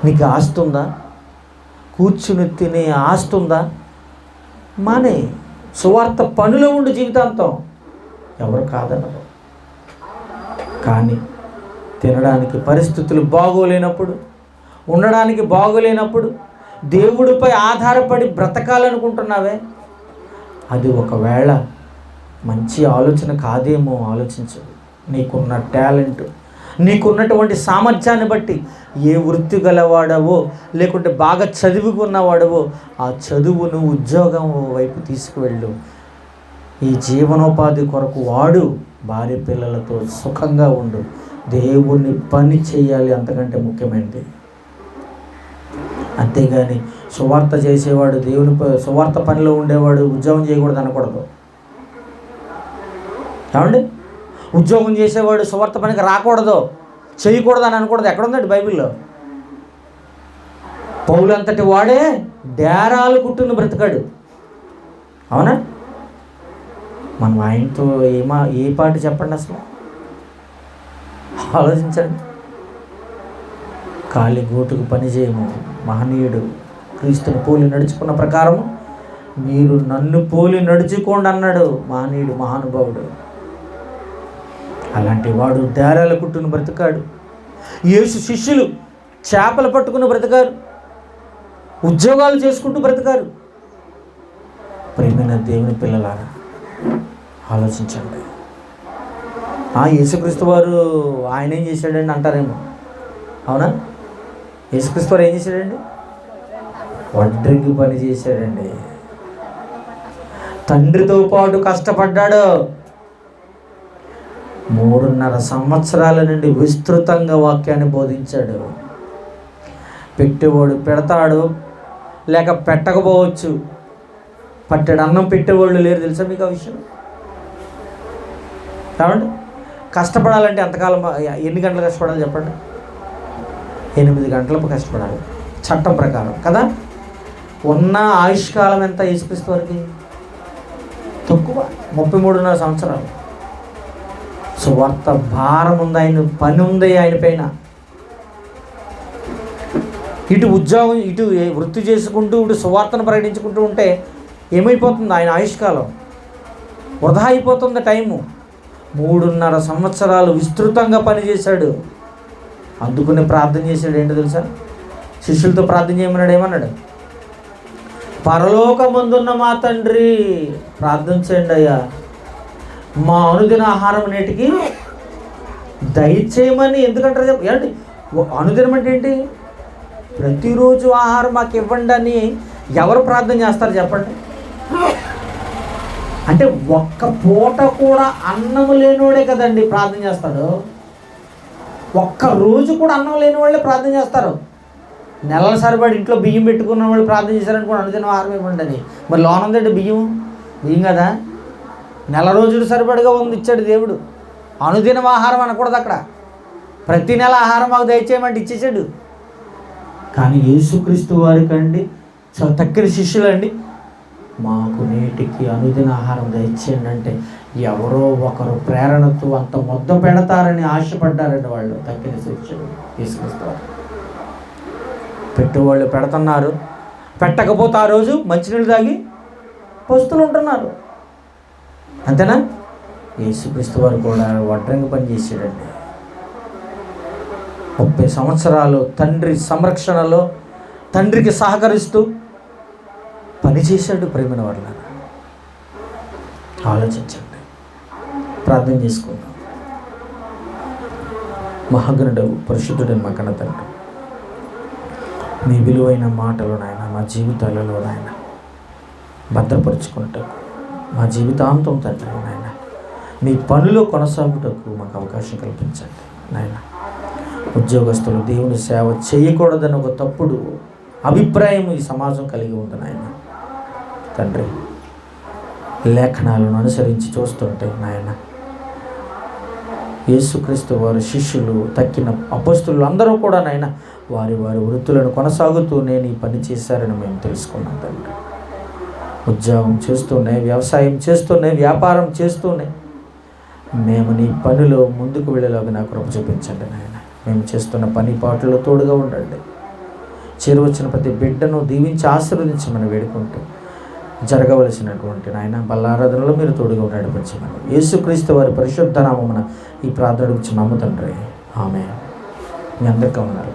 నీకు ఆస్తుందా? కూర్చుని తినే ఆస్తుందా? మానే సువార్త పనిలో ఉండి జీవితాంతం ఎవరు కాదన్నారు. కానీ తినడానికి పరిస్థితులు బాగోలేనప్పుడు, ఉండడానికి బాగోలేనప్పుడు దేవుడిపై ఆధారపడి బ్రతకాలనుకుంటున్నావే, అది ఒకవేళ మంచి ఆలోచన కాదేమో ఆలోచించు. నీకున్న టాలెంట్, నీకున్నటువంటి సామర్థ్యాన్ని బట్టి ఏ వృత్తి గలవాడవో లేకుంటే బాగా చదువుకున్నవాడవో ఆ చదువును ఉద్యోగం వైపు తీసుకువెళ్ళు. ఈ జీవనోపాధి కొరకు వాడు, భార్య పిల్లలతో సుఖంగా ఉండు, దేవుని పని చేయాలి, అంతకంటే ముఖ్యమైనది. అంతేగాని సువార్త చేసేవాడు, దేవుని సువార్త పనిలో ఉండేవాడు ఉద్యోగం చేయకూడదు అనకూడదు. ఏమండి? ఉద్యోగం చేసేవాడు సువార్త పనికి రాకూడదు, చేయకూడదు అని అనకూడదు. ఎక్కడుందండి బైబిల్లో? పౌలు అంతటి వాడే డేరాలు కుట్టును బ్రతికాడు. అవునా? మనం ఆయనతో ఏ పాట చెప్పండి అసలు? ఆలోచించండి. కాలి గోటుకు పని చేయము, మహనీయుడు క్రీస్తుని పోలి నడుచుకున్న ప్రకారం మీరు నన్ను పోలి నడుచుకోండి అన్నాడు మహనీయుడు, మహానుభావుడు. అలాంటి వాడు డేరాల కుట్టును బ్రతికాడు. యేసు శిష్యులు చేపలు పట్టుకుని బ్రతికారు, ఉద్యోగాలు చేసుకుంటూ బ్రతికారు. ప్రియమైన దేవుని పిల్లలారా, ఆలోచించండి. యేసుక్రీస్తు వారు ఆయన ఏం చేశాడండి అంటారేమో. అవునా? యేసుక్రీస్తు వారు ఏం చేశాడండి? వడ్రంగి పని చేశాడండి. తండ్రితో పాటు కష్టపడ్డాడు. 3.5 సంవత్సరాల నుండి విస్తృతంగా వాక్యాన్ని బోధించాడు. పెట్టేవాడు పెడతాడు, లేక పెట్టకపోవచ్చు. పట్టెడు అన్నం పెట్టేవాళ్ళు లేరు, తెలుసా మీకు ఆ విషయం? కాబట్టి కష్టపడాలంటే ఎంతకాలం, ఎన్ని గంటలు కష్టపడాలి చెప్పండి? 8 గంటలకు కష్టపడాలి చట్టం ప్రకారం కదా. ఉన్న ఆయుష్కాలం ఎంత యేసుక్రీస్తు వారికి? తక్కువ, 33.5 సంవత్సరాలు. సువార్త భారం ఉంది, ఆయన పని ఉంది ఆయన పైన. ఇటు ఉద్యోగం, ఇటు వృత్తి చేసుకుంటూ, ఇటు సువార్తను ప్రకటించుకుంటూ ఉంటే ఏమైపోతుంది? ఆయన ఆయుష్కాలం వృధా అయిపోతుంది టైము. 3.5 సంవత్సరాలు విస్తృతంగా పనిచేశాడు. అందుకుని ప్రార్థన చేశాడు. ఏంటో తెలుసా? శిష్యులతో ప్రార్థన చేయమన్నాడు. ఏమన్నాడు? పరలోకమందున్న మా తండ్రి, ప్రార్థించండి అయ్యా, మా అనుదిన ఆహారం నేటికి దయచేయమని. ఎందుకంటారు ఏంటి అనుదినం అంటే ఏంటి? ప్రతిరోజు ఆహారం మాకు ఇవ్వండి అని ఎవరు ప్రార్థన చేస్తారు చెప్పండి? అంటే ఒక్క పూట కూడా అన్నం లేనివాడే కదండి ప్రార్థన చేస్తాడు. ఒక్క రోజు కూడా అన్నం లేని వాళ్ళే ప్రార్థన చేస్తారు. నెలల సరిపడి ఇంట్లో బియ్యం పెట్టుకున్న వాళ్ళు ప్రార్థన చేశారనుకోండి, అనుదిన ఆహారం ఇవ్వండి అని. మరి లోన్ ఉందంటే బియ్యం కదా, నెల రోజులు సరిపడిగా ఉంది ఇచ్చాడు దేవుడు. అనుదిన ఆహారం అనకూడదు అక్కడ. ప్రతి నెల ఆహారం మాకు దయచేయమంటే ఇచ్చేసాడు. కానీ యేసుక్రీస్తు వారికండి తక్కిన శిష్యులండి, మాకు నేటికి అనుదిన ఆహారం దయచేయండి అంటే ఎవరో ఒకరు ప్రేరణతో అంత ముద్ద పెడతారని ఆశపడ్డారండి వాళ్ళు. తక్కిన శిష్యులు యేసుక్రీస్తు వారు పెట్టేవాళ్ళు పెడుతున్నారు, పెట్టకపోతే ఆ రోజు మంచినీళ్ళు తాగి పస్తులు ఉంటున్నారు. అంతేనా? యేసుక్రీస్తు వారు కూడా వడ్రంగి పని చేశాడండి. 30 సంవత్సరాలు తండ్రి సంరక్షణలో తండ్రికి సహకరిస్తూ పనిచేశాడు. ప్రేమైన వాళ్ళని ఆలోచించండి, ప్రార్థన చేసుకుందాం. మహాగణుడు పరిశుద్ధుడని మా కన్న తండ్రి, మీ విలువైన మాటలు నాయన మా జీవితాలలో నాయన భద్రపరుచుకుంటూ మా జీవితాంతం తండ్రి నాయన మీ పనిలో కొనసాగుటకు మాకు అవకాశం కల్పించండి నాయన. ఉద్యోగస్తులు దేవుని సేవ చేయకూడదని ఒక తప్పుడు అభిప్రాయం ఈ సమాజం కలిగి ఉంది నాయన. తండ్రి, లేఖనాలను అనుసరించి చూస్తుంటే నాయన యేసుక్రీస్తు వారి శిష్యులు తక్కిన అపొస్తలులు అందరూ కూడా నాయన వారి వారి వృత్తులను కొనసాగుతూనే నీ పని చేశారని మేము తెలుసుకున్నాం తండ్రి. ఉద్యోగం చేస్తూనే, వ్యవసాయం చేస్తూనే, వ్యాపారం చేస్తూనే మేము నీ పనిలో ముందుకు వెళ్ళేలాగా నా కృప చూపించండి నాయన. మేము చేస్తున్న పని పాటల్లో తోడుగా ఉండండి. చేరువచ్చిన ప్రతి బిడ్డను దీవించి ఆశీర్వదించమని వేడుకుంటూ జరగవలసినటువంటి నాయన బల్లారాధనలో మీరు తోడుగా నడిపించమని యేసుక్రీస్తు వారి పరిశుద్ధ నామమున ఈ ప్రార్థన గురించి నమ్ముతండ్రి. ఆమేన్. మీ అందరికీ ఉన్నారు.